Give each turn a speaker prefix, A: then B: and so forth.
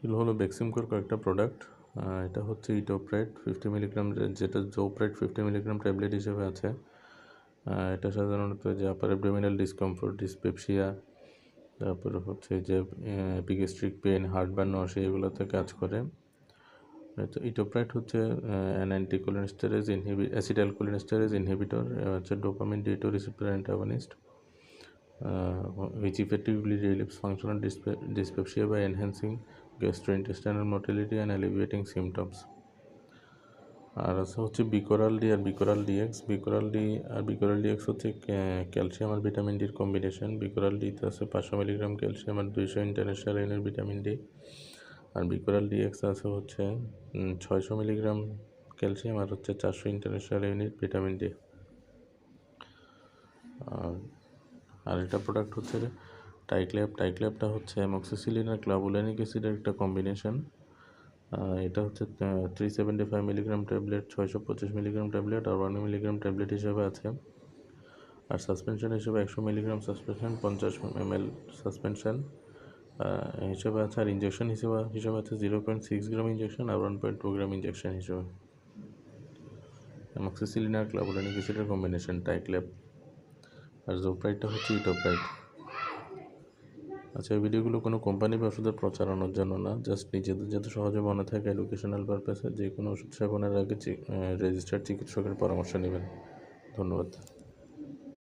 A: এগুলো হলো বেক্সিমকোর কয়েকটা প্রোডাক্ট। এটা হচ্ছে ইটোপ্রাইড 50 মিলিগ্রাম, যেটা জোপ্রাইড 50 মিলিগ্রাম ট্যাবলেট হিসেবে আছে। এটা সাধারণত যে আপার অ্যাবডোমিনাল ডিসকমফোর্ট, ডিসপেপসিয়া, তারপরে হচ্ছে যে এপিগ্যাস্ট্রিক পেন, হার্টবার্ন, নশিয়া এগুলোতে কাজ করে। ইটোপ্রাইড হচ্ছে অ্যান অ্যান্টিকোলিনস্টেরেজ অ্যাসিটাইলকোলিনস্টেরেজ ইনহিবিটর, হচ্ছে dopamine D2 receptor antagonist, which effectively relieves functional dyspepsia by enhancing gastrointestinal motility and alleviating symptoms. আর আছে হচ্ছে বিকোরাল ডি আর বিকোরাল ডিএক্স। বিকোরাল ডিএক্স হচ্ছে ক্যালসিয়াম আর ভিটামিন ডির কম্বিনেশন। বিকোরাল ডিতে আছে 500 মিলিগ্রাম ক্যালসিয়াম আর 200 ইন্টারন্যাশনাল ইউনিট ভিটামিন ডি। আর বিকোরাল dx আছে হচ্ছে 600 milligram calcium আর হচ্ছে 400 international unit vitamin D. আর এটা প্রোডাক্ট হচ্ছে টাইক্ল্যাবটা হচ্ছে অ্যামক্সিসিলিন আর ক্লাবুলানিক অ্যাসিডের একটা কম্বিনেশন। এটা হচ্ছে 375 মিলিগ্রাম ট্যাবলেট, 625 মিলিগ্রাম ট্যাবলেট আর 1 মিলিগ্রাম ট্যাবলেট হিসেবে আছে। আর সাসপেনশন হিসেবে 100 মিলিগ্রাম সাসপেনশন, 50 ml সাসপেনশন হিসেবে আছে। আর ইঞ্জেকশন হিসেবে আছে 0.6 গ্রাম ইঞ্জেকশন আর 1.2 গ্রাম ইঞ্জেকশন হিসেবে। অ্যামক্সিসিলিন আর ক্লাবুলানিক অ্যাসিডের কম্বিনেশন টাইক্ল্যাব। আর জোপ্রাইডটা হচ্ছে ইটোপ্রাইড। আচ্ছা, এই ভিডিওগুলো কোনো কোম্পানি বা ওষুধের প্রচারণার জন্য না, জাস্ট নিজেদের যাতে সহজে মনে থাকে এডুকেশনাল পারপাসে। যে কোনো ওষুধ সেবনের আগে রেজিস্টার্ড চিকিৎসকের পরামর্শ নেবেন। ধন্যবাদ।